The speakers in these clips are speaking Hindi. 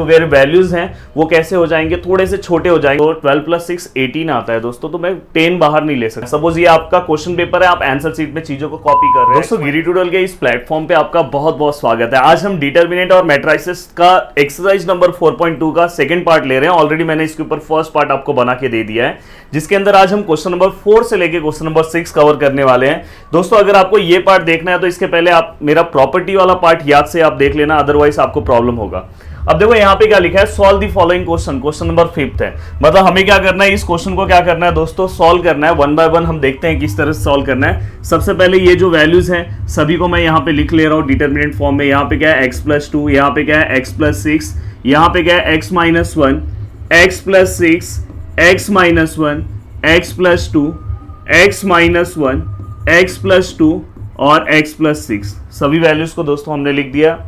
तो वेर वैल्यूज हैं वो कैसे हो जाएंगे, थोड़े से छोटे हो जाएंगे। तो 12 + 6 18 आता है दोस्तों, तो मैं 10 बाहर नहीं ले सकता। सपोज ये आपका क्वेश्चन पेपर है, आप आंसर शीट में चीजों को कॉपी कर रहे हैं। दोस्तों गिरी ट्यूटोरियल के इस प्लेटफॉर्म पे आपका बहुत बहुत स्वागत है। आज हम डिटरमिनेंट और मैट्रिसेस का एक्सरसाइज नंबर 4.2 का सेकंड पार्ट ले रहे हैं। ऑलरेडी मैंने इसके ऊपर फर्स्ट पार्ट आपको बना के दे दिया है, जिसके अंदर आज हम क्वेश्चन नंबर 4 से लेके क्वेश्चन नंबर 6 कवर करने वाले हैं। दोस्तों अगर आपको ये पार्ट देखना है तो इसके पहले आप मेरा प्रॉपर्टी वाला पार्ट याद से आप देख लेना, अदरवाइज आपको प्रॉब्लम होगा। अब देखो यहाँ पे क्या लिखा है, solve the following question. Question number 5 है, मतलब हमें क्या करना है, इस क्वेश्चन को क्या करना है दोस्तों, सॉल्व करना है। वन बाय वन हम देखते हैं किस तरह से सॉल्व करना है। सबसे पहले ये जो वैल्यूज हैं सभी को मैं यहाँ पे लिख ले रहा हूँ डिटरमिनेंट फॉर्म में। यहाँ पे क्या है x+2, यहाँ पे क्या है x+6, यहाँ पे क्या है x-1, x+6, x-1, x+2, x-1, x+2 और x+6 सभी वैल्यूज को दोस्तों हमने लिख दिया।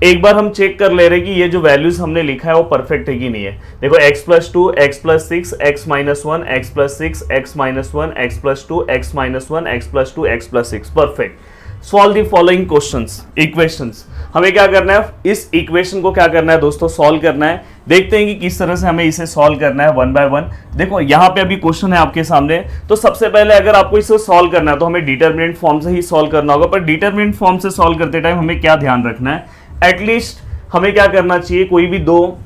एक बार हम चेक कर ले रहे हैं कि ये जो वैल्यूज हमने लिखा है वो परफेक्ट है कि नहीं है। देखो x+2, x+6, x-1, x+6, x-1, x+2, x-1, x+2, x+6 perfect. Solve the following questions, equations. हमें क्या करना है, इस इक्वेशन को क्या करना है दोस्तों, सॉल्व करना है। देखते हैं कि किस तरह से हमें इसे सॉल्व करना है वन बाय वन। देखो यहाँ पे अभी क्वेश्चन है आपके सामने, तो सबसे पहले अगर आपको इसे सॉल्व करना है तो हमें डिटरमिनेंट फॉर्म से ही सॉल्व करना होगा। पर डिटरमिनेंट फॉर्म से सॉल्व करते टाइम हमें क्या ध्यान रखना है, एटलीस्ट हमें क्या करना चाहिए, कोई भी दो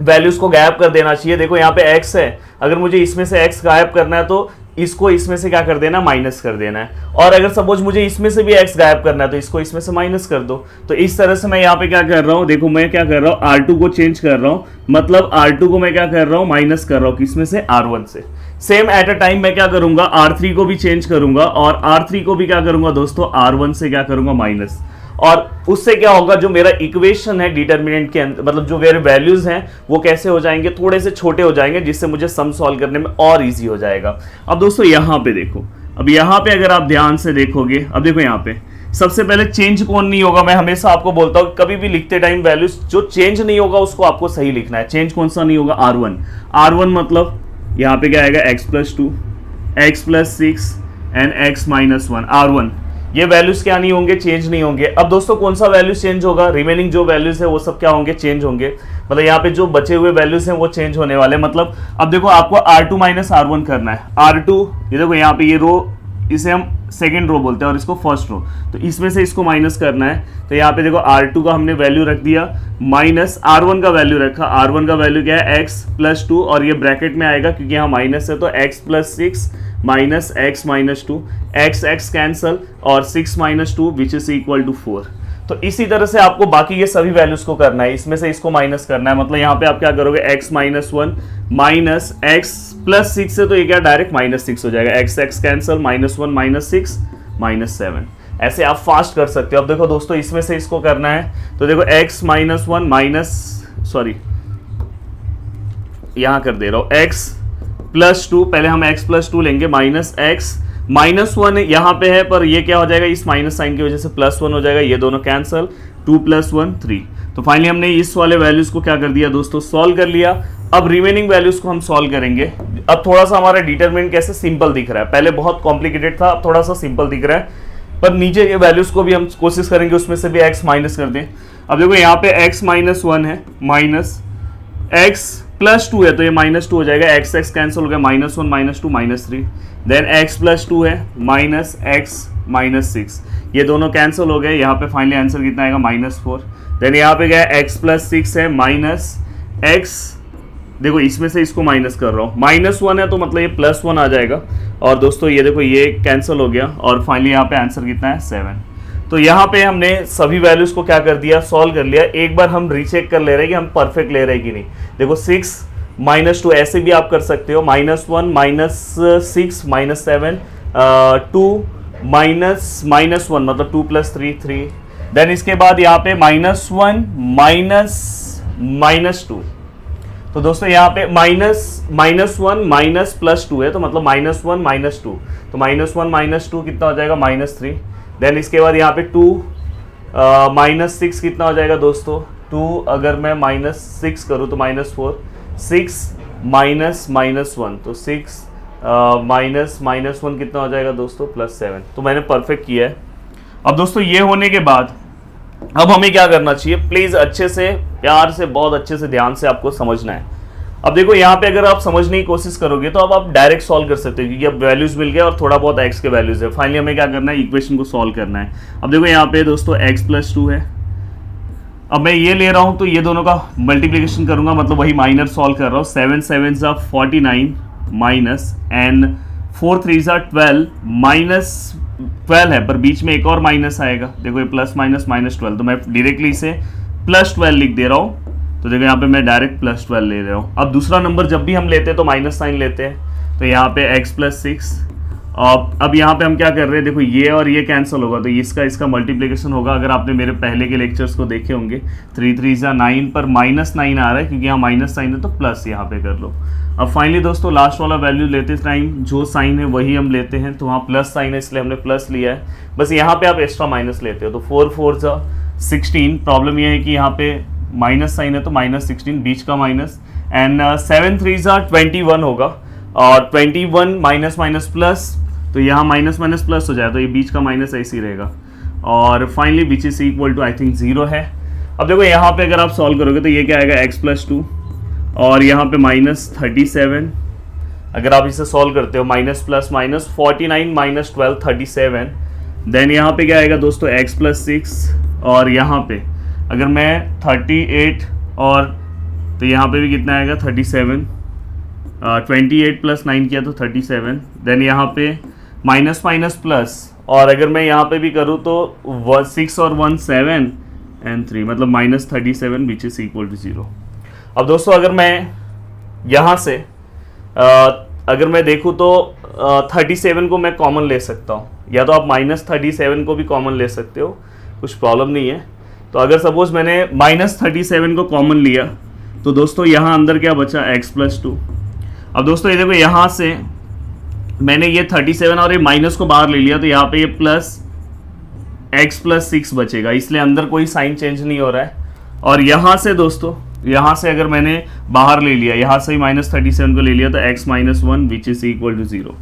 वैल्यूज को गायब कर देना चाहिए। देखो यहाँ पे x है, अगर मुझे इसमें से x गायब करना है तो इसको इसमें से क्या कर देना, माइनस कर देना है। और अगर सपोज मुझे इसमें से भी x गायब करना है तो इसको इसमें से माइनस कर दो। तो इस तरह से मैं यहाँ पे क्या कर रहा हूँ, देखो मैं क्या कर रहा हूँ, R2 को चेंज कर रहा हूँ, मतलब R2 को मैं क्या कर रहा हूँ, माइनस कर रहा हूँ किसमें से, R1 से। सेम एट अ टाइम मैं क्या करूंगा, R3 को भी चेंज करूंगा और R3 को भी क्या करूंगा दोस्तों, R1 से क्या करूंगा, माइनस। और उससे क्या होगा, जो मेरा इक्वेशन है डिटरमिनेंट के अंदर, मतलब जो मेरे वैल्यूज हैं वो कैसे हो जाएंगे, थोड़े से छोटे हो जाएंगे, जिससे मुझे सम सॉल्व करने में और इजी हो जाएगा। अब दोस्तों यहाँ पे देखो, अब यहाँ पे अगर आप ध्यान से देखोगे, अब देखो यहाँ पे सबसे पहले चेंज कौन नहीं होगा। मैं हमेशा आपको बोलता हूँ कभी भी लिखते टाइम वैल्यूज जो चेंज नहीं होगा उसको आपको सही लिखना है। चेंज कौन सा नहीं होगा, R1 मतलब यहाँ पे क्या आएगा, x+2, x+6 and x-1, R1। ये वैल्यूज क्या नहीं होंगे, चेंज नहीं होंगे। अब दोस्तों कौन सा वैल्यूज चेंज होगा, रिमेनिंग जो वैल्यूज है वो सब क्या होंगे, चेंज होंगे। मतलब यहाँ पे जो बचे हुए वैल्यूज हैं वो चेंज होने वाले। मतलब अब देखो आपको R2 - R1 करना है। R2 ये देखो यहाँ पे ये रो, इसे हम सेकेंड रो बोलते हैं और इसको फर्स्ट रो, तो इसमें से इसको माइनस करना है। तो यहाँ पे देखो R2 का हमने वैल्यू रख दिया, माइनस R1 का वैल्यू रखा। R1 का वैल्यू क्या है, x+2 और ये ब्रैकेट में आएगा क्योंकि यहाँ माइनस है, तो x+6 minus x-2, x cancel और 6 - 2 विच इज इक्वल टू 4। तो इसी तरह से आपको बाकी ये सभी वैल्यूज को करना है, इसमें से इसको माइनस करना है। मतलब यहाँ पे आप क्या करोगे, x-1 माइनस x+6 से तो ये क्या डायरेक्ट -6 हो जाएगा, x कैंसल, -1 -6 -7। ऐसे आप फास्ट कर सकते हो। अब देखो दोस्तों इसमें से इसको करना है, तो देखो x-1 यहाँ कर दे रहा हूँ, x+2, पहले हम x+2 लेंगे, माइनस x -1 यहाँ पे है, पर ये क्या हो जाएगा, इस माइनस साइन की वजह से +1 हो जाएगा, ये दोनों कैंसल, 2 + 1 3। तो फाइनली हमने इस वाले वैल्यूज को क्या कर दिया दोस्तों, सॉल्व कर लिया। अब रिमेनिंग वैल्यूज को हम सॉल्व करेंगे। अब थोड़ा सा हमारा डिटरमिनेंट कैसे सिंपल दिख रहा है, पहले बहुत कॉम्प्लिकेटेड था, अब थोड़ा सा सिंपल दिख रहा है। पर नीचे के वैल्यूज को भी हम कोशिश करेंगे उसमें से भी x माइनस कर दें। अब देखो यहाँ पे x-1 है, माइनस x+2 है तो ये -2 हो जाएगा, x कैंसिल हो गया, -1 -2 -3। देन x+2 है, माइनस x -6, ये दोनों कैंसिल हो गए। यहाँ पे फाइनली आंसर कितना आएगा, -4। देन यहाँ पे क्या है, x+6 है, माइनस x, देखो इसमें से इसको माइनस कर रहा हूँ, -1 है तो मतलब ये +1 आ जाएगा। और दोस्तों ये देखो ये कैंसिल हो गया और फाइनली यहाँ पे आंसर कितना है, 7। तो यहाँ पे हमने सभी वैल्यूज को क्या कर दिया, सॉल्व कर लिया। एक बार हम रीचेक कर ले रहे हैं कि हम परफेक्ट ले रहे हैं कि नहीं। देखो 6 -2 ऐसे भी आप कर सकते हो, -1 -6 -7 2 -1 मतलब 2 + 3 3। देन इसके बाद यहाँ पे -1 -2, तो दोस्तों यहाँ पे -1 माइनस +2 है तो मतलब -1 -2, तो -1 -2 कितना हो जाएगा, -3। देन इसके बाद यहाँ पे 2 -6 कितना हो जाएगा दोस्तों, 2 अगर मैं -6 करूँ तो -4, 6 -1 तो 6 -1 कितना हो जाएगा दोस्तों, +7। तो मैंने परफेक्ट किया है। अब दोस्तों ये होने के बाद अब हमें क्या करना चाहिए, प्लीज अच्छे से, प्यार से, बहुत अच्छे से, ध्यान से आपको समझना है। अब देखो यहाँ पे अगर आप समझने की कोशिश करोगे तो अब आप डायरेक्ट सॉल्व कर सकते हो, क्योंकि अब वैल्यूज मिल गए और थोड़ा बहुत एक्स के वैल्यूज है। फाइनली हमें क्या करना है, इक्वेशन को सॉल्व करना है। अब देखो यहाँ पे दोस्तों x+2 है। अब मैं ये ले रहा हूँ तो ये दोनों का मल्टीप्लीकेशन करूंगा, मतलब वही माइनर सॉल्व कर रहा हूँ। 7 7 49 माइनस एंड 4 3 12 माइनस 12 है, पर बीच में एक और माइनस आएगा। देखो ये प्लस माइनस -12, तो मैं डायरेक्टली इसे +12 लिख दे रहा हूँ। तो देखो यहाँ पे मैं डायरेक्ट +12 ले रहा हूँ। अब दूसरा नंबर जब भी हम लेते हैं तो माइनस साइन लेते हैं, तो यहाँ पे x+6। अब यहाँ पे हम क्या कर रहे हैं, देखो ये और ये कैंसिल होगा तो इसका मल्टीप्लिकेशन होगा। अगर आपने मेरे पहले के लेक्चर्स को देखे होंगे, 3 3 9 पर -9 आ रहा है, क्योंकि यहाँ माइनस साइन है तो प्लस यहाँ पे कर लो। अब फाइनली दोस्तों लास्ट वाला वैल्यू लेते टाइम जो साइन है वही हम लेते हैं, तो वहाँ प्लस साइन है इसलिए हमने प्लस लिया है। बस यहाँ पे आप एक्स्ट्रा माइनस लेते हो, तो 4 4 16। प्रॉब्लम यह है कि यहाँ पे माइनस साइन है तो -16 बीच का माइनस, एंड 7 3 21 होगा, और 21 माइनस माइनस प्लस, तो यहाँ माइनस माइनस प्लस हो जाए तो ये बीच का माइनस ऐसे ही रहेगा। और finally which is equal to I think 0 है। अब देखो यहाँ पे अगर आप सॉल्व करोगे तो ये क्या आएगा, x+2 और यहाँ पे -37। अगर आप इसे सॉल्व करते हो माइनस प्लस माइनस 49 - 12 37, देन यहाँ पे क्या आएगा दोस्तों x+6, और यहाँ पे अगर मैं 38 और तो यहाँ पे भी कितना आएगा 37, 28 + 9 किया तो 37, देन यहाँ पे माइनस माइनस प्लस, और अगर मैं यहाँ पे भी करूँ तो 6 और 1 7 एंड 3, मतलब -37 विच इज इक्वल टू 0। अब दोस्तों अगर मैं यहाँ से अगर मैं देखूँ तो 37 को मैं कॉमन ले सकता हूँ, या तो आप -37 को भी कॉमन ले सकते हो, कुछ प्रॉब्लम नहीं है। तो अगर सपोज मैंने -37 को कॉमन लिया तो दोस्तों यहाँ अंदर क्या बचा, x+2। अब दोस्तों ये देखो यहाँ से मैंने ये 37 और ये माइनस को बाहर ले लिया, तो यहाँ पे ये प्लस x+6 बचेगा, इसलिए अंदर कोई साइन चेंज नहीं हो रहा है। और यहाँ से दोस्तों, यहाँ से अगर मैंने बाहर ले लिया, यहाँ से ही -37 को ले लिया, तो x-1 which is equal to 0।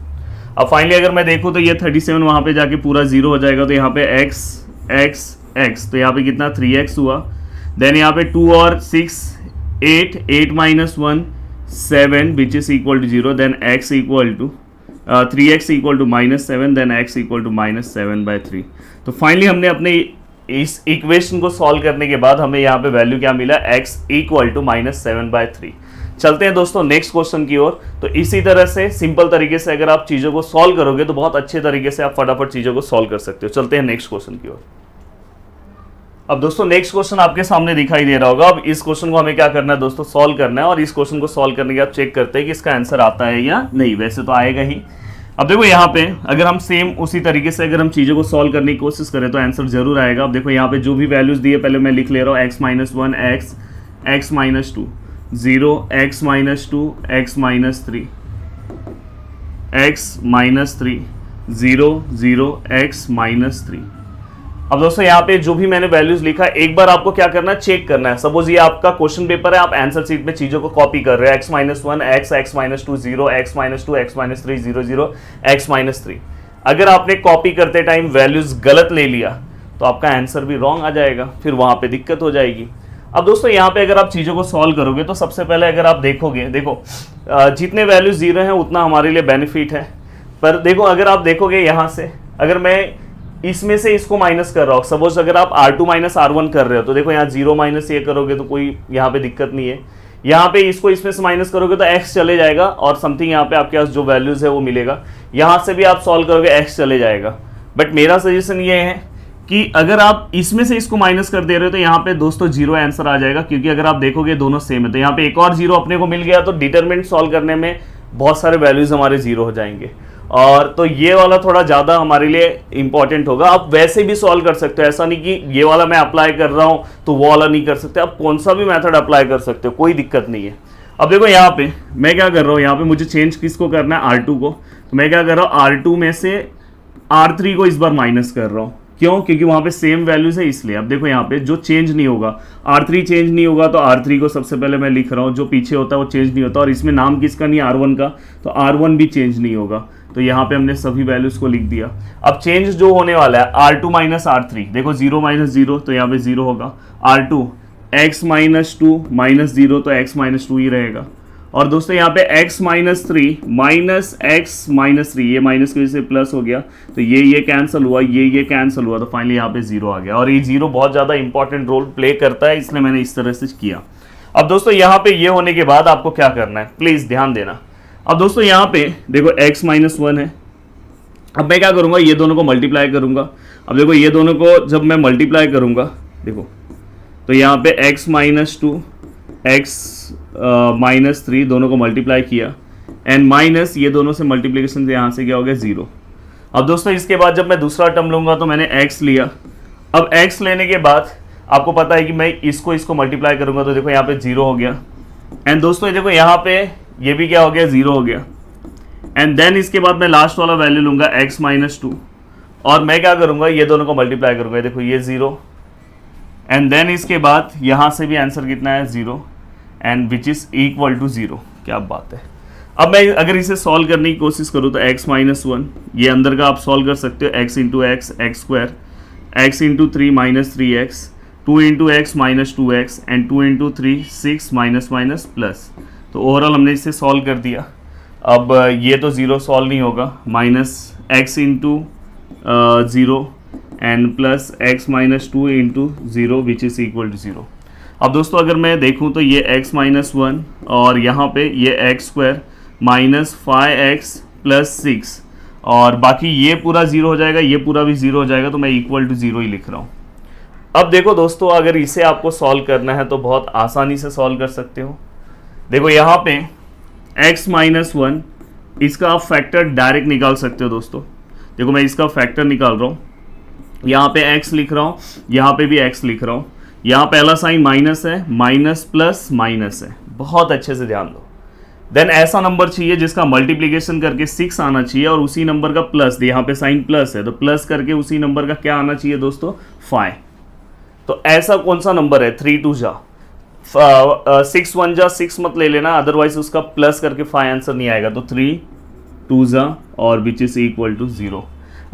अब फाइनली अगर मैं देखूँ तो ये 37 वहाँ पे जाके पूरा 0 हो जाएगा, तो यहाँ पे x, तो यहाँ पे कितना 3x हुआ। देन यहाँ पे 2 और 6 8, 8 - 1 7 which is equal to 0। Then x equal to 3x equal to -7, then x equal to -7/3। तो फाइनली हमने अपने इस इक्वेशन को सॉल्व करने के बाद हमें यहाँ पे वैल्यू क्या मिला, x इक्वल टू -7/3। चलते हैं दोस्तों नेक्स्ट क्वेश्चन की ओर। तो इसी तरह से सिंपल तरीके से अगर आप चीज़ों को सॉल्व करोगे तो बहुत अच्छे तरीके से आप फटाफट चीज़ों को सॉल्व कर सकते हो। चलते हैं नेक्स्ट क्वेश्चन की ओर। अब दोस्तों नेक्स्ट क्वेश्चन आपके सामने दिखाई दे रहा होगा। अब इस क्वेश्चन को हमें क्या करना है दोस्तों, सॉल्व करना है, और इस क्वेश्चन को सॉल्व करने के बाद चेक करते हैं कि इसका आंसर आता है या नहीं। वैसे तो आएगा ही। अब देखो यहाँ पे अगर हम सेम उसी तरीके से अगर हम चीज़ों को सॉल्व करने की कोशिश करें तो आंसर जरूर आएगा। अब देखो यहाँ पे जो भी वैल्यूज दिए पहले मैं लिख ले रहा हूँ, x-1 x, x-2 0, x-2 x-3, x-3 0 0 x-3। अब दोस्तों यहाँ पे जो भी मैंने वैल्यूज लिखा है एक बार आपको क्या करना है, चेक करना है। सपोज ये आपका क्वेश्चन पेपर है, आप आंसर शीट में चीजों को कॉपी कर रहे हैं, x-1 x, x-2 0, x-2 x-3 0 0 x-3। अगर आपने कॉपी करते टाइम वैल्यूज गलत ले लिया तो आपका आंसर भी रॉन्ग आ जाएगा, फिर वहां पे दिक्कत हो जाएगी। अब दोस्तों यहाँ पे अगर आप चीज़ों को सॉल्व करोगे तो सबसे पहले अगर आप देखोगे, देखो जितने वैल्यू 0 हैं उतना हमारे लिए बेनिफिट है। पर देखो अगर आप देखोगे यहाँ से, अगर मैं इसमें से इसको माइनस कर रहा हूँ, सपोज अगर आप R2 - R1 कर रहे हो तो देखो यहाँ 0 माइनस ये करोगे तो कोई यहाँ पे दिक्कत नहीं है। यहाँ पे इसको इसमें से माइनस करोगे तो x चले जाएगा और समथिंग यहाँ पे आपके पास जो वैल्यूज है वो मिलेगा। यहाँ से भी आप सॉल्व करोगे x चले जाएगा। बट मेरा सजेशन ये है कि अगर आप इसमें से इसको माइनस कर दे रहे हो तो यहाँ पे दोस्तों 0 आंसर आ जाएगा, क्योंकि अगर आप देखोगे दोनों सेम है। तो यहाँ पे एक और 0 अपने को मिल गया तो डिटरमिनेंट सॉल्व करने में बहुत सारे वैल्यूज हमारे 0 हो जाएंगे, और तो ये वाला थोड़ा ज़्यादा हमारे लिए इंपॉर्टेंट होगा। आप वैसे भी सॉल्व कर सकते हो, ऐसा नहीं कि ये वाला मैं अप्लाई कर रहा हूँ तो वो वाला नहीं कर सकते। आप कौन सा भी मेथड अप्लाई कर सकते हो, कोई दिक्कत नहीं है। अब देखो यहाँ पे मैं क्या कर रहा हूँ, यहाँ पे मुझे चेंज किसको करना है, R2 को। तो मैं क्या कर रहा हूँ, R2 में से R3 को इस बार माइनस कर रहा हूँ। क्यों? क्योंकि वहाँ पे सेम वैल्यूज है इसलिए। अब देखो यहाँ पे जो चेंज नहीं होगा, R3 चेंज नहीं होगा तो R3 को सबसे पहले मैं लिख रहा हूँ, जो पीछे होता है वो चेंज नहीं होता। और इसमें नाम किसका नहीं, R1 का, तो R1 भी चेंज नहीं होगा। तो यहाँ पे हमने सभी वैल्यूज को लिख दिया। अब चेंज जो होने वाला है R2 माइनस R3, देखो 0 माइनस 0 तो यहाँ पे 0 होगा, R2 x माइनस 2 माइनस 0 तो x माइनस 2 ही रहेगा। और दोस्तों यहाँ पे x minus 3 minus x minus 3, ये माइनस की वजह से प्लस हो गया, तो ये कैंसिल हुआ, ये कैंसिल हुआ, तो फाइनली यहाँ पे 0 आ गया। और ये 0 बहुत ज़्यादा इंपॉर्टेंट रोल प्ले करता है, इसलिए मैंने इस तरह से किया। अब दोस्तों यहाँ पे ये होने के बाद आपको क्या करना है, प्लीज़ ध्यान देना। अब दोस्तों यहाँ पे देखो x माइनस 1 है। अब मैं क्या करूँगा, ये दोनों को मल्टीप्लाई करूँगा। अब देखो ये दोनों को जब मैं मल्टीप्लाई करूँगा, देखो तो यहाँ पे x माइनस 2 x माइनस 3 दोनों को मल्टीप्लाई किया, एंड माइनस ये दोनों से मल्टीप्लिकेशन से यहाँ से क्या हो गया 0। अब दोस्तों इसके बाद जब मैं दूसरा टर्म लूँगा तो मैंने x लिया। अब x लेने के बाद आपको पता है कि मैं इसको मल्टीप्लाई करूँगा, तो देखो यहाँ पे 0 हो गया। एंड दोस्तों देखो यहाँ पे ये भी क्या हो गया, 0 हो गया। एंड देन इसके बाद मैं लास्ट वाला वैल्यू लूँगा x माइनस 2, और मैं क्या करूँगा, ये दोनों को मल्टीप्लाई करूँगा, देखो ये 0। एंड देन इसके बाद यहाँ से भी आंसर कितना है 0, and which is equal to 0। क्या बात है। अब मैं अगर इसे सॉल्व करने की कोशिश करूँ तो x माइनस 1, ये अंदर का आप सॉल्व कर सकते हो, x into x x square, x into 3 minus 3x, 2 into x minus 2x, and 2 into 3 6 minus minus plus. तो ओवरऑल हमने इसे सॉल्व कर दिया। अब ये तो 0 सॉल्व नहीं होगा, minus x into 0 and plus x minus 2 into 0 which is equal to 0। अब दोस्तों अगर मैं देखूं तो ये x माइनस 1 और यहाँ पे ये x square minus 5x plus 6, और बाकी ये पूरा 0 हो जाएगा, ये पूरा भी 0 हो जाएगा, तो मैं इक्वल टू 0 ही लिख रहा हूँ। अब देखो दोस्तों अगर इसे आपको सॉल्व करना है तो बहुत आसानी से सॉल्व कर सकते हो। देखो यहाँ पे x माइनस 1, इसका आप फैक्टर डायरेक्ट निकाल सकते हो दोस्तों। देखो मैं इसका फैक्टर निकाल रहा हूँ, यहाँ पे x लिख रहा हूँ, यहाँ पे भी x लिख रहा हूँ। यहाँ पहला साइन माइनस है, माइनस प्लस माइनस है, बहुत अच्छे से ध्यान दो। देन ऐसा नंबर चाहिए जिसका मल्टीप्लिकेशन करके 6 आना चाहिए, और उसी नंबर का प्लस, यहाँ पे साइन प्लस है तो प्लस करके उसी नंबर का क्या आना चाहिए दोस्तों, 5। तो ऐसा कौन सा नंबर है, 3 2 जा 6 1 जा 6 मत ले लेना, अदरवाइज उसका प्लस करके 5 आंसर नहीं आएगा। तो 3 2 जा और विच इज इक्वल टू 0।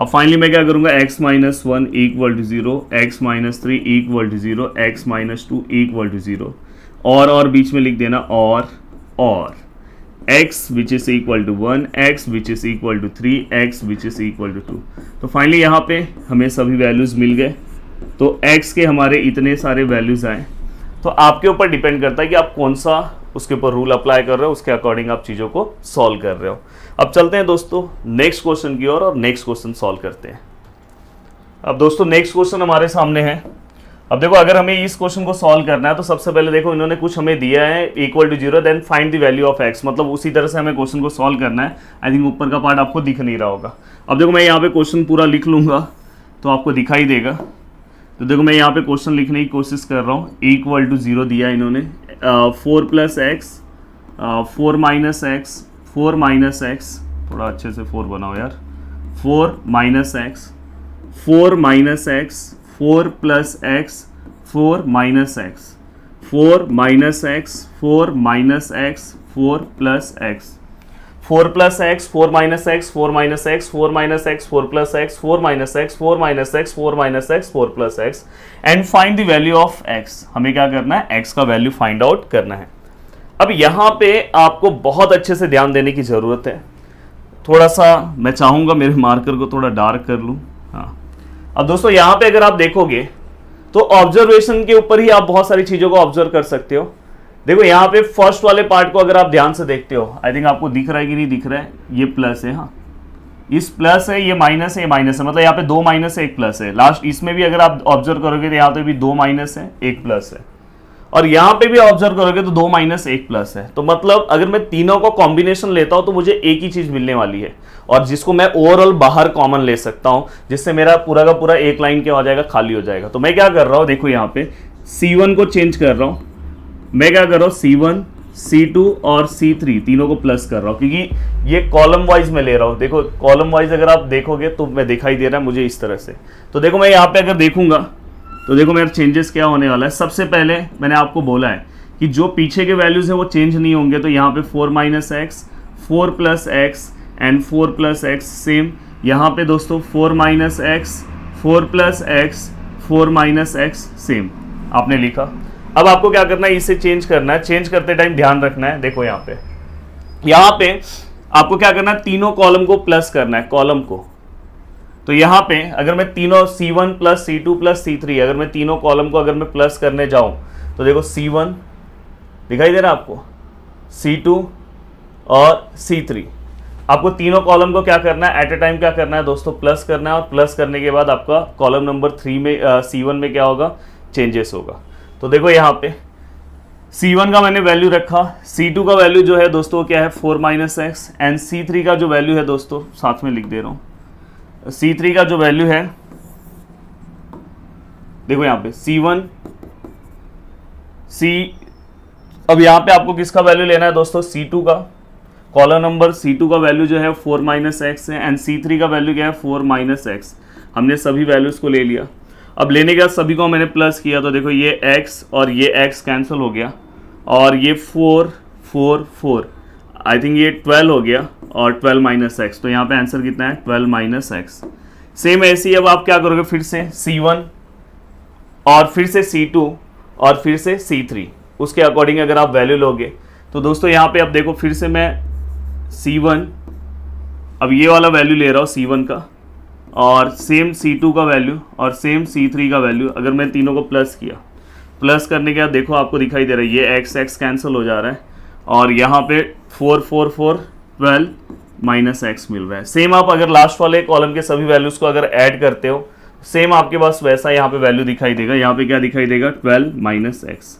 अब फाइनली मैं क्या करूँगा, x minus 1 equal to 0, x minus 3 equal to 0, x minus 2 equal to 0, और बीच में लिख देना और x which is equal to 1, x which is equal to 3, x which is equal to 2। तो फाइनली यहाँ पे हमें सभी वैल्यूज़ मिल गए। तो x के हमारे इतने सारे वैल्यूज़ आए। तो आपके ऊपर डिपेंड करता है कि आप कौन सा उसके ऊपर रूल अप्लाई कर रहे हो, उसके अकॉर्डिंग आप चीज़ों को सॉल्व कर रहे हो। अब चलते हैं दोस्तों नेक्स्ट क्वेश्चन की ओर और नेक्स्ट क्वेश्चन सॉल्व करते हैं। अब दोस्तों नेक्स्ट क्वेश्चन हमारे सामने है। अब देखो अगर हमें इस क्वेश्चन को सॉल्व करना है तो सबसे पहले देखो इन्होंने कुछ हमें दिया है equal to 0, then find the value of x, मतलब उसी तरह से हमें क्वेश्चन को सॉल्व करना है। आई थिंक ऊपर का पार्ट आपको दिख नहीं रहा होगा। अब देखो मैं यहाँ पे क्वेश्चन पूरा लिख लूँगा तो आपको दिखाई देगा। तो देखो मैं यहाँ पे क्वेश्चन लिखने की कोशिश कर रहा हूँ। इक्वल टू 0 दिया इन्होंने, 4 plus x 4 minus x 4 minus x, थोड़ा अच्छे से 4 बनाओ यार, 4 minus x 4 minus x 4 plus x 4 minus x 4 minus x 4 minus x 4 plus x 4 plus x 4 minus x 4 minus x 4 minus x 4 plus x 4 minus x 4 minus x 4 minus x 4 plus x and find the value of x. हमें क्या करना है, एक्स का वैल्यू फाइंड आउट करना है। अब यहाँ पे आपको बहुत अच्छे से ध्यान देने की ज़रूरत है। थोड़ा सा मैं चाहूँगा मेरे मार्कर को थोड़ा डार्क कर लूँ। हाँ, अब दोस्तों यहाँ पे अगर आप देखोगे तो ऑब्जर्वेशन के ऊपर ही आप बहुत सारी चीज़ों को ऑब्जर्व कर सकते हो। देखो यहाँ पे फर्स्ट वाले पार्ट को अगर आप ध्यान से देखते हो, आई थिंक आपको दिख रहा है कि नहीं दिख रहा है, ये प्लस है, हाँ इस प्लस है, ये माइनस है, ये माइनस है, मतलब यहाँ पे 2 माइनस है 1 प्लस है। लास्ट इसमें भी अगर आप ऑब्जर्व करोगे तो यहाँ पे भी 2 माइनस है 1 प्लस है, और यहाँ पे भी ऑब्जर्व करोगे तो 2 माइनस 1 प्लस है। तो मतलब अगर मैं तीनों को कॉम्बिनेशन लेता हूँ तो मुझे एक ही चीज मिलने वाली है, और जिसको मैं ओवरऑल बाहर कॉमन ले सकता हूँ, जिससे मेरा पूरा का पूरा एक लाइन क्या हो जाएगा, खाली हो जाएगा। तो मैं क्या कर रहा हूँ, देखो यहाँ पे C1 को चेंज कर रहा हूँ। मैं क्या कर रहा हूँ, C1 C2 और C3 तीनों को प्लस कर रहा हूँ, क्योंकि ये कॉलम वाइज में ले रहा हूँ। देखो कॉलम वाइज अगर आप देखोगे तो मैं दिखाई दे रहा है मुझे इस तरह से। तो देखो मैं यहाँ पे अगर देखूंगा तो देखो मेरा चेंजेस क्या होने वाला है। सबसे पहले मैंने आपको बोला है कि जो पीछे के वैल्यूज है वो चेंज नहीं होंगे। तो यहाँ पे 4 minus x 4 plus x and 4 plus x same. यहाँ पे दोस्तों 4 minus x, 4 plus x, 4 minus x same आपने लिखा। अब आपको क्या करना है, इसे चेंज करना है। चेंज करते टाइम ध्यान रखना है, देखो यहाँ पे आपको क्या करना है, तीनों कॉलम को प्लस करना है, कॉलम को। तो यहाँ पे अगर मैं तीनों C1 plus C2 plus C3, अगर मैं तीनों कॉलम को अगर मैं प्लस करने जाऊँ तो देखो C1 दिखाई दे रहा है आपको, C2 और C3। आपको तीनों कॉलम को क्या करना है, एट ए टाइम क्या करना है दोस्तों, प्लस करना है। और प्लस करने के बाद आपका कॉलम नंबर 3 में C1 में क्या होगा, चेंजेस होगा। तो देखो यहाँ पे C1 का मैंने वैल्यू रखा, C2 का वैल्यू जो है दोस्तों क्या है 4 माइनस एक्स, एंड C3 का जो वैल्यू है दोस्तों साथ में लिख दे रहा हूँ, C3 का जो वैल्यू है देखो यहाँ पे अब यहाँ पे आपको किसका वैल्यू लेना है दोस्तों, C2 का। कॉलम नंबर C2 का वैल्यू जो है 4 माइनस एक्स है, एंड C3 का वैल्यू क्या है 4 माइनस एक्स। हमने सभी वैल्यूज को ले लिया। अब लेने के बाद सभी को मैंने प्लस किया, तो देखो ये x और ये x कैंसिल हो गया, और ये 4 4 4 आई थिंक ये 12 हो गया, और 12 माइनस एक्स। तो यहाँ पे आंसर कितना है, 12 माइनस एक्स। सेम ऐसे ही अब आप क्या करोगे, फिर से C1 और फिर से C2 और फिर से C3, उसके अकॉर्डिंग अगर आप वैल्यू लोगे तो दोस्तों यहाँ पे अब देखो फिर से मैं C1, अब ये वाला वैल्यू ले रहा हूँ C1 का, और सेम C2 का वैल्यू और सेम C3 का वैल्यू। अगर मैं तीनों को प्लस किया, प्लस करने के बाद देखो आपको दिखाई दे रहा है ये x x कैंसिल हो जा रहा है, और यहाँ पे 4 4 4 12 माइनस एक्स मिल रहा है। सेम आप अगर लास्ट वाले कॉलम के सभी वैल्यूज़ को अगर ऐड करते हो, सेम आपके पास वैसा यहाँ पे वैल्यू दिखाई देगा। यहाँ पे क्या दिखाई देगा, 12 माइनस एक्स।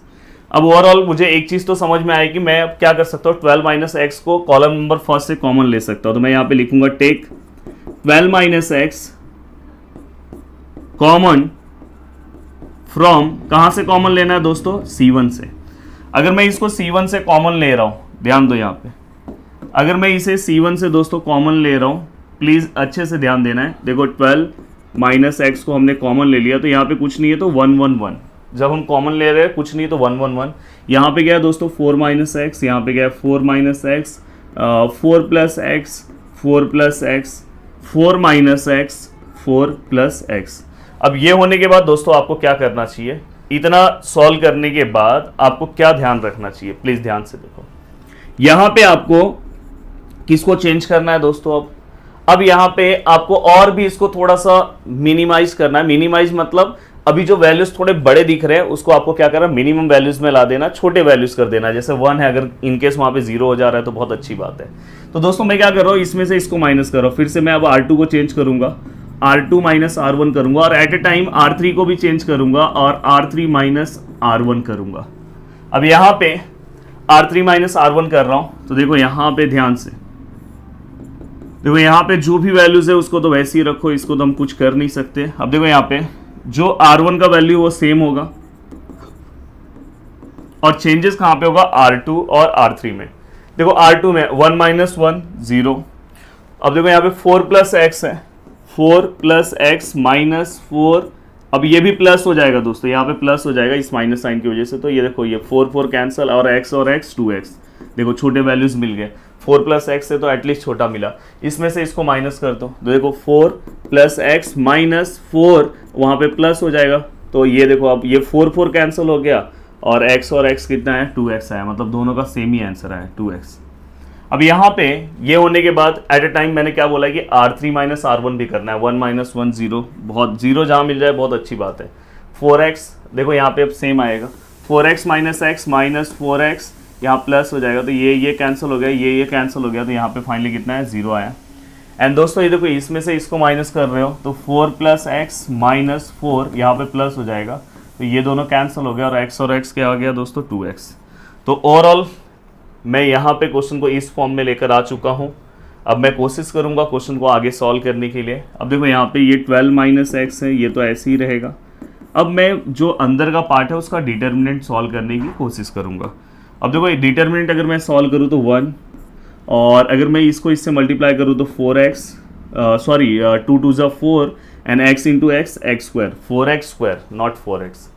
अब ओवरऑल मुझे एक चीज़ तो समझ में आई कि मैं अब क्या कर सकता हूँ, 12 माइनस एक्स को कॉलम नंबर फर्स्ट से कॉमन ले सकता हूँ। तो मैं यहाँ पे लिखूंगा take 12 minus x common from, कहाँ से कॉमन लेना है दोस्तों, C1 से। अगर मैं इसको C1 से कॉमन ले रहा हूँ, ध्यान दो यहाँ पे, अगर मैं इसे C1 से दोस्तों कॉमन ले रहा हूँ, प्लीज़ अच्छे से ध्यान देना है। देखो 12 माइनस एक्स को हमने कॉमन ले लिया, तो यहाँ पे कुछ नहीं है तो 1 1 1। जब हम कॉमन ले रहे हैं कुछ नहीं तो 1 1 1। यहाँ पे क्या है दोस्तों 4 माइनस एक्स, यहाँ पे क्या है 4 minus x, 4 plus x, 4 plus x, 4 minus x, 4 plus x. अब ये होने के बाद दोस्तों आपको क्या करना चाहिए, इतना सॉल्व करने के बाद आपको क्या ध्यान रखना चाहिए, प्लीज़ ध्यान से देखो। यहाँ पे आपको किसको चेंज करना है दोस्तों, अब यहाँ पे आपको और भी इसको थोड़ा सा मिनिमाइज करना है। मिनिमाइज मतलब अभी जो वैल्यूज थोड़े बड़े दिख रहे हैं उसको आपको क्या करना है, मिनिमम वैल्यूज में ला देना, छोटे वैल्यूज कर देना। जैसे 1 है, अगर इनकेस वहाँ पे 0 हो जा रहा है तो बहुत अच्छी बात है। तो दोस्तों मैं क्या कर रहा हूँ, इसमें से इसको माइनस कर रहा हूँ। फिर से मैं अब R2 को चेंज करूंगा, R2 माइनस R1 करूंगा, और एट ए टाइम R3 को भी चेंज करूंगा और R3 माइनस R1 करूंगा। अब यहाँ पे R3 माइनस R1 कर रहा हूँ, तो देखो यहाँ पे ध्यान से देखो, यहाँ पे जो भी वैल्यूज है उसको तो वैसे ही रखो, इसको तो हम कुछ कर नहीं सकते। अब देखो यहाँ पे जो R1 का वैल्यू वो सेम होगा, और चेंजेस कहाँ पे होगा, R2 और R3 में। देखो R2 में 1 माइनस 1 0। अब देखो यहाँ पे 4 प्लस एक्स है, 4 प्लस एक्स माइनस 4। अब ये भी प्लस हो जाएगा दोस्तों, यहाँ पे प्लस हो जाएगा इस माइनस साइन की वजह से। तो ये देखो ये 4 4 कैंसिल, और x 2x, देखो छोटे वैल्यूज मिल गए। 4 प्लस एक्स से तो एटलीस्ट छोटा मिला, इसमें से इसको माइनस कर दो, तो देखो 4 प्लस एक्स माइनस 4, वहाँ पे प्लस हो जाएगा। तो ये देखो अब ये 4 4 कैंसिल हो गया, और x कितना है, 2x आया, मतलब दोनों का सेम ही आंसर आया 2x। अब यहाँ पे ये होने के बाद एट ए टाइम मैंने क्या बोला कि R3 माइनस R1 भी करना है। 1 माइनस 1 0, बहुत 0 जहाँ मिल जाए बहुत अच्छी बात है। 4x देखो यहाँ पे अब सेम आएगा, 4x minus x minus 4x, यहाँ प्लस हो जाएगा, तो ये कैंसिल हो गया, ये कैंसिल हो गया, तो यहाँ पे फाइनली कितना है, 0 आया। एंड दोस्तों ये देखो इसमें से इसको माइनस कर रहे हो, तो 4 प्लस एक्स माइनस 4, यहाँ पे प्लस हो जाएगा, तो ये दोनों कैंसिल हो गया, और x क्या आ गया दोस्तों, 2x। तो ओवरऑल मैं यहाँ पे क्वेश्चन को इस फॉर्म में लेकर आ चुका हूँ। अब मैं कोशिश करूँगा क्वेश्चन को आगे सॉल्व करने के लिए। अब देखो यहाँ पे ये 12 माइनस एक्स है, ये तो ऐसे ही रहेगा। अब मैं जो अंदर का पार्ट है उसका डिटर्मिनेंट सॉल्व करने की कोशिश करूँगा। अब देखो डिटर्मिनेंट अगर मैं सॉल्व करूँ तो 1, और अगर मैं इसको इससे मल्टीप्लाई करूँ तो 4x, 2 2 4 and x into x, x square, 4x square not 4x।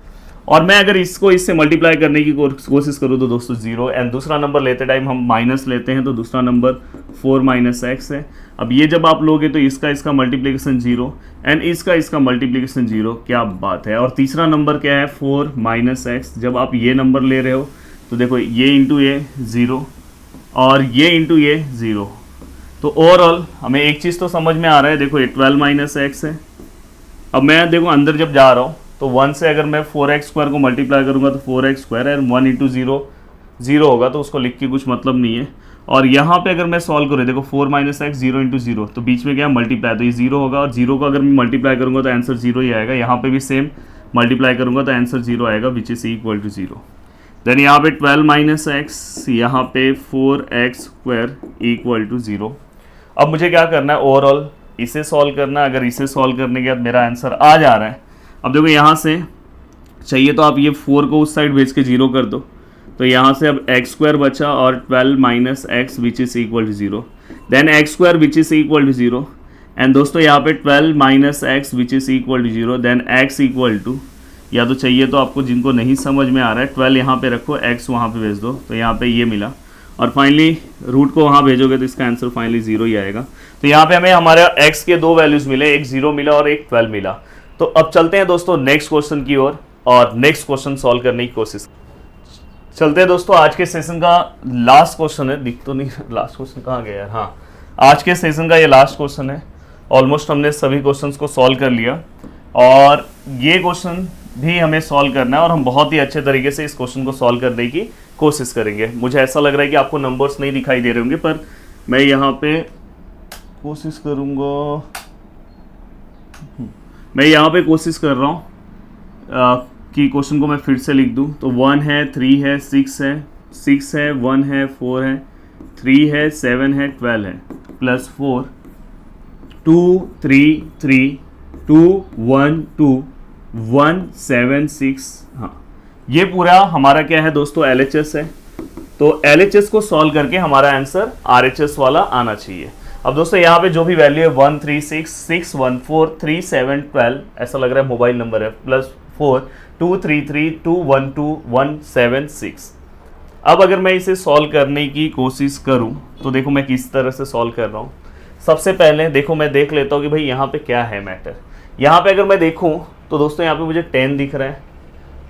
और मैं अगर इसको इससे मल्टीप्लाई करने की कोशिश करूँ तो दोस्तों 0, एंड दूसरा नंबर लेते टाइम हम माइनस लेते हैं तो दूसरा नंबर 4 माइनस एक्स है। अब ये जब आप लोगे तो इसका मल्टीप्लिकेशन 0 एंड इसका मल्टीप्लिकेशन 0, क्या बात है। और तीसरा नंबर क्या है 4 माइनस एक्स। जब आप ये नंबर ले रहे हो तो देखो ये इंटू ये 0 और ये इंटू ये 0, तो ओवरऑल हमें एक चीज़ तो समझ में आ रहा है, देखो ये 12 माइनस एक्स है। अब मैं देखो अंदर जब जा रहा हूँ तो 1 से अगर मैं 4x² को मल्टीप्लाई करूँगा तो 4x² है, 1 इंटू 0 0 होगा, तो उसको लिख के कुछ मतलब नहीं है। और यहाँ पे अगर मैं सॉल्व करूँ देखो 4 माइनस एक्स 0 इंटू 0, तो बीच में क्या मल्टीप्लाई, तो ये 0 होगा और 0 को अगर मैं मल्टीप्लाई करूँगा तो आंसर 0 ही आएगा। यहाँ पे भी सेम मल्टीप्लाई करूँगा तो आंसर 0 आएगा, which is equal to 0। Then यहाँ पे 12 माइनस एक्स, यहाँ पे 4x² इक्वल टू 0। अब मुझे क्या करना है, ओवरऑल इसे सॉल्व करना है। अगर इसे सॉल्व करने के बाद मेरा आंसर आ जा रहा है, अब देखो यहाँ से चाहिए तो आप ये 4 को उस साइड भेज के 0 कर दो, तो यहाँ से अब x² बचा और 12 minus x which is equal to 0, then x² which is equal to 0, and दोस्तों यहाँ पे 12 minus x which is equal to 0, then x equal to, या तो चाहिए तो आपको जिनको नहीं समझ में आ रहा है 12 यहाँ पे रखो, x वहाँ पे भेज दो, तो यहाँ पे ये मिला और फाइनली रूट को वहाँ भेजोगे तो इसका आंसर फाइनली 0 ही आएगा। तो यहाँ पे हमें हमारे x के दो वैल्यूज़ मिले, एक 0 मिला और एक 12 मिला। तो अब चलते हैं दोस्तों नेक्स्ट क्वेश्चन की ओर और नेक्स्ट क्वेश्चन सॉल्व करने की कोशिश चलते हैं दोस्तों। आज के सेशन का लास्ट क्वेश्चन है, दिख तो नहीं लास्ट क्वेश्चन कहाँ गया यार, हाँ आज के सेशन का ये लास्ट क्वेश्चन है। ऑलमोस्ट हमने सभी क्वेश्चंस को सॉल्व कर लिया और ये क्वेश्चन भी हमें सॉल्व करना है और हम बहुत ही अच्छे तरीके से इस क्वेश्चन को सॉल्व करने की कोशिश करेंगे। मुझे ऐसा लग रहा है कि आपको नंबर्स नहीं दिखाई दे रहे होंगे, पर मैं यहाँ पे कोशिश करूँगा, मैं यहाँ पे कोशिश कर रहा हूँ कि क्वेश्चन को मैं फिर से लिख दूँ। तो 1 है, 3 है, 6 है, 6 है, 1 है, 4 है, 3 है, 7 है, 12 है, प्लस 4, 2 3 3 2 1 2 1 7 6। हाँ, ये पूरा हमारा क्या है दोस्तों, LHS है। तो LHS को सॉल्व करके हमारा आंसर RHS वाला आना चाहिए। अब दोस्तों यहाँ पे जो भी वैल्यू है 1 3 6 6 1 4 3 7 12, ऐसा लग रहा है मोबाइल नंबर है, प्लस 4 2 3 3 2 1 2 1 7 6। अब अगर मैं इसे सॉल्व करने की कोशिश करूं तो देखो मैं किस तरह से सॉल्व कर रहा हूं। सबसे पहले देखो मैं देख लेता हूं कि भाई यहाँ पे क्या है मैटर। यहाँ पे अगर मैं देखूं तो दोस्तों यहाँ पे मुझे 10 दिख रहा है।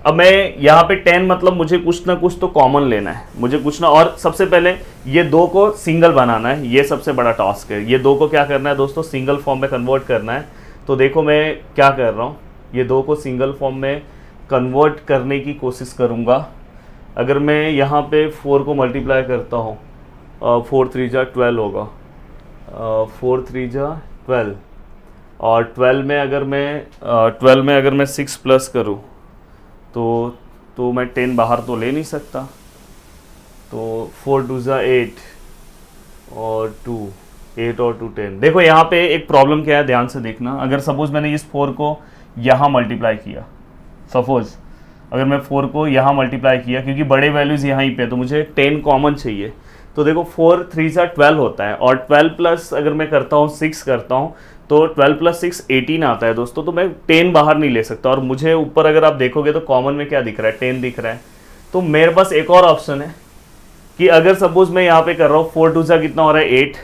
अब मैं यहाँ पे 10 मतलब मुझे कुछ ना कुछ तो कॉमन लेना है, मुझे कुछ ना, और सबसे पहले ये दो को सिंगल बनाना है, ये सबसे बड़ा टास्क है। ये दो को क्या करना है दोस्तों, सिंगल फॉर्म में कन्वर्ट करना है। तो देखो मैं क्या कर रहा हूँ, ये दो को सिंगल फॉर्म में कन्वर्ट करने की कोशिश करूँगा। अगर मैं यहाँ पे 4 को मल्टीप्लाई करता हूँ, 4 3 जा 12 होगा, 4 3 जा 12, और 12 में अगर मैं 6 प्लस करूँ तो मैं 10 बाहर तो ले नहीं सकता, तो 4 2 जा 8 और 2 8 और 2 10। देखो यहाँ पे एक प्रॉब्लम क्या है, ध्यान से देखना। अगर सपोज मैंने इस 4 को यहाँ मल्टीप्लाई किया, सपोज अगर मैं 4 को यहाँ मल्टीप्लाई किया, क्योंकि बड़े वैल्यूज़ यहाँ पे, तो मुझे 10 कॉमन चाहिए। तो देखो 4 3 जा 12 होता है, और 12 प्लस अगर मैं करता हूँ 6 करता हूँ तो 12 प्लस 6 18 आता है दोस्तों। तो मैं 10 बाहर नहीं ले सकता, और मुझे ऊपर अगर आप देखोगे तो कॉमन में क्या दिख रहा है, 10 दिख रहा है। तो मेरे पास एक और ऑप्शन है कि अगर सपोज मैं यहाँ पे कर रहा हूँ 4 2 जा कितना हो रहा है 8,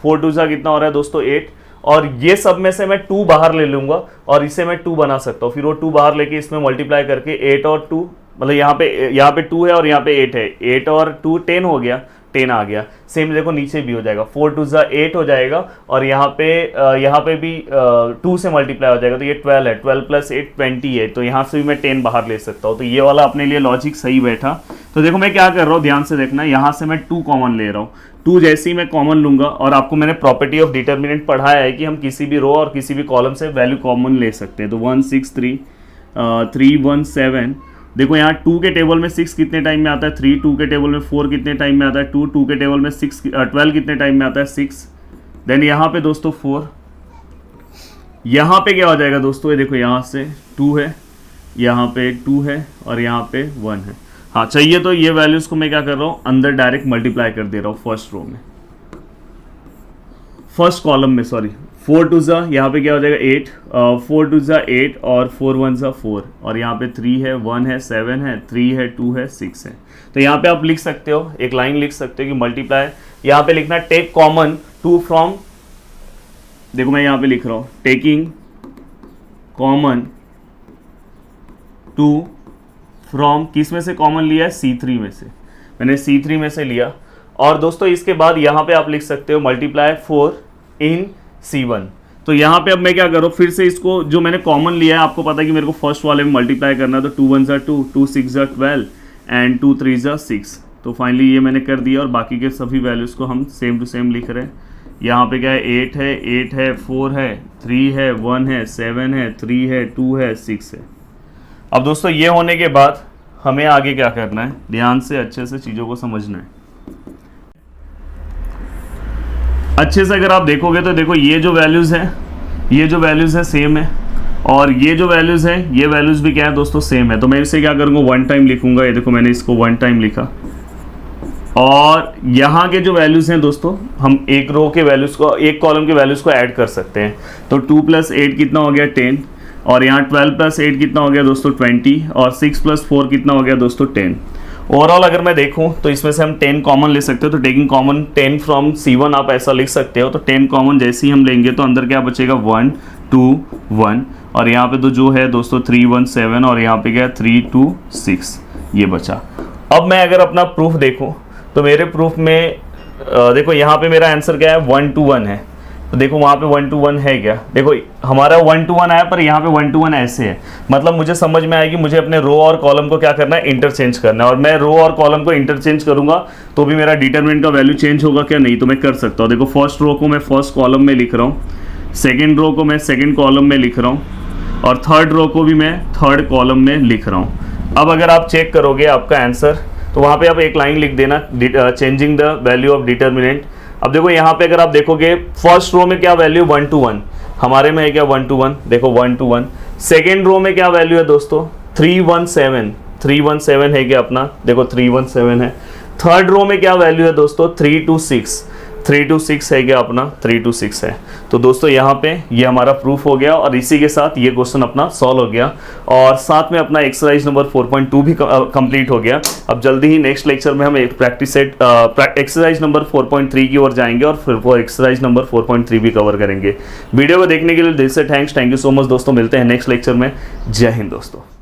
4 2 जा कितना हो रहा है दोस्तों 8, और ये सब में से मैं 2 बाहर ले लूँगा और इसे मैं 2 बना सकता हूँ। फिर वो 2 बाहर लेके इसमें मल्टीप्लाई करके 8 और 2, मतलब यहाँ पे 2 है और यहाँ पे 8 है, 8 और 2 10 हो गया, 10 आ गया। सेम देखो नीचे भी हो जाएगा, 4 2 जा 8 हो जाएगा, और यहाँ पे भी 2 से मल्टीप्लाई हो जाएगा, तो ये 12 है, 12 प्लस 8 20 है। तो यहाँ से भी मैं 10 बाहर ले सकता हूँ। तो ये वाला अपने लिए लॉजिक सही बैठा। तो देखो मैं क्या कर रहा हूँ, ध्यान से देखना, यहाँ से मैं 2 कॉमन ले रहा हूँ। 2 जैसे ही मैं कॉमन लूंगा, और आपको मैंने प्रॉपर्टी ऑफ डिटर्मिनेंट पढ़ाया है कि हम किसी भी रो और किसी भी कॉलम से वैल्यू कॉमन ले सकते हैं। तो 1 6 3 3 1 7। देखो यहाँ 2 के टेबल में 6 कितने टाइम में आता है, 3, 2 के टेबल में 4 कितने टाइम में आता है, 2, 2 के टेबल में 12 कितने टाइम में आता है, 6। देन यहाँ पे दोस्तों 4, यहाँ पे क्या हो जाएगा दोस्तों, ये देखो यहाँ से 2 है, यहाँ पे 2 है, और यहाँ पे 1 है। हाँ चाहिए तो ये वैल्यूज को मैं क्या कर रहा हूँ, अंदर डायरेक्ट मल्टीप्लाई कर दे रहा हूँ फर्स्ट रो में, फर्स्ट कॉलम में, सॉरी 4 टू ज़ा यहाँ पे क्या हो जाएगा 8, 4 टू ज़ा 8 और 4 1 ज़ा 4 और यहाँ पे 3 है, 1 है, 7 है, 3 है, 2 है, 6 है। तो यहाँ पे आप लिख सकते हो, एक लाइन लिख सकते हो कि मल्टीप्लाई, यहाँ पे लिखना टेक कॉमन 2 फ्रॉम, देखो मैं यहाँ पे लिख रहा हूँ टेकिंग कॉमन 2 फ्रॉम, किस में से कॉमन लिया है, C3 में से, मैंने C3 में से लिया। और दोस्तों इसके बाद यहाँ पे आप लिख सकते हो मल्टीप्लाई 4 इन C1। तो यहाँ पे अब मैं क्या करूँ, फिर से इसको जो मैंने कॉमन लिया है, आपको पता है कि मेरे को फर्स्ट वाले में मल्टीप्लाई करना है, तो 2 1 ज़ा 2, 2 6 ज़ा 12 एंड 2 3 ज़ा 6। तो फाइनली ये मैंने कर दिया और बाकी के सभी वैल्यूज़ को हम सेम टू सेम लिख रहे हैं। यहाँ पे क्या है 8 है, 8 है, 4 है, 3 है, 1 है, 7 है, 3 है, 2 है, 6 है। अब दोस्तों ये होने के बाद हमें आगे क्या करना है, ध्यान से अच्छे से चीज़ों को समझना है। अच्छे से अगर आप देखोगे तो देखो ये जो वैल्यूज़ हैं, ये जो वैल्यूज़ है सेम है और ये जो वैल्यूज़ है ये वैल्यूज़ भी क्या है दोस्तों सेम है। तो मैं इसे क्या करूँगा 1 टाइम लिखूँगा, ये देखो मैंने इसको 1 टाइम लिखा और यहाँ के जो वैल्यूज़ हैं दोस्तों हम एक रो के वैल्यूज़ को, एक कॉलम के वैल्यूज़ को ऐड कर सकते हैं। तो 2 + 8 कितना हो गया 10 और यहाँ 12 + 8 कितना हो गया दोस्तों 20 और 6 + 4 कितना हो गया दोस्तों 10। ओवरऑल अगर मैं देखूं तो इसमें से हम 10 कॉमन ले सकते हो, तो टेकिंग कॉमन 10 फ्रॉम C1 आप ऐसा लिख सकते हो। तो 10 कॉमन जैसे ही हम लेंगे तो अंदर क्या बचेगा 1 2 1 और यहाँ पे तो जो है दोस्तों 3 1 7 और यहाँ पे क्या 3 2 6 ये बचा। अब मैं अगर अपना प्रूफ देखूं तो मेरे प्रूफ में देखो यहाँ पे मेरा आंसर क्या है 1 2 1 है। तो देखो वहाँ पे 1 2 1 है क्या, देखो हमारा 1 2 1 आया पर यहाँ पे 1 2 1 ऐसे है। मतलब मुझे समझ में आया कि मुझे अपने रो और कॉलम को क्या करना है, इंटरचेंज करना है। और मैं रो और कॉलम को इंटरचेंज करूंगा तो भी मेरा डिटरमिनेंट का वैल्यू चेंज होगा क्या, नहीं। तो मैं कर सकता हूँ, देखो फर्स्ट रो को मैं फर्स्ट कॉलम में लिख रहा हूँ, सेकेंड रो को मैं सेकेंड कॉलम में लिख रहा हूँ और थर्ड रो को भी मैं थर्ड कॉलम में लिख रहा हूँ। अब अगर आप चेक करोगे आपका आंसर तो वहाँ पे आप एक लाइन लिख देना changing the value of determinant. अब देखो यहाँ पे अगर आप देखोगे फर्स्ट रो में क्या वैल्यू 1 2 1, हमारे में है क्या 1 2 1, देखो 1 2 1। सेकेंड रो में क्या वैल्यू है दोस्तों 3 1 7, 3 1 7 है क्या अपना, देखो 3 1 7 है। थर्ड रो में क्या वैल्यू है दोस्तों 3 2 6, 3 2 6 है क्या अपना, 3 2 6 है। तो दोस्तों यहाँ पे ये हमारा प्रूफ हो गया और इसी के साथ ये क्वेश्चन अपना सॉल्व हो गया और साथ में अपना एक्सरसाइज नंबर 4.2 भी कंप्लीट हो गया। अब जल्दी ही नेक्स्ट लेक्चर में हम एक प्रैक्टिस सेट एक्सरसाइज नंबर 4.3 की ओर जाएंगे और फिर वो एक्सरसाइज नंबर 4.3 भी कवर करेंगे। वीडियो को देखने के लिए दिल से थैंक यू सो मच दोस्तों, मिलते हैं नेक्स्ट लेक्चर में। जय हिंद दोस्तों।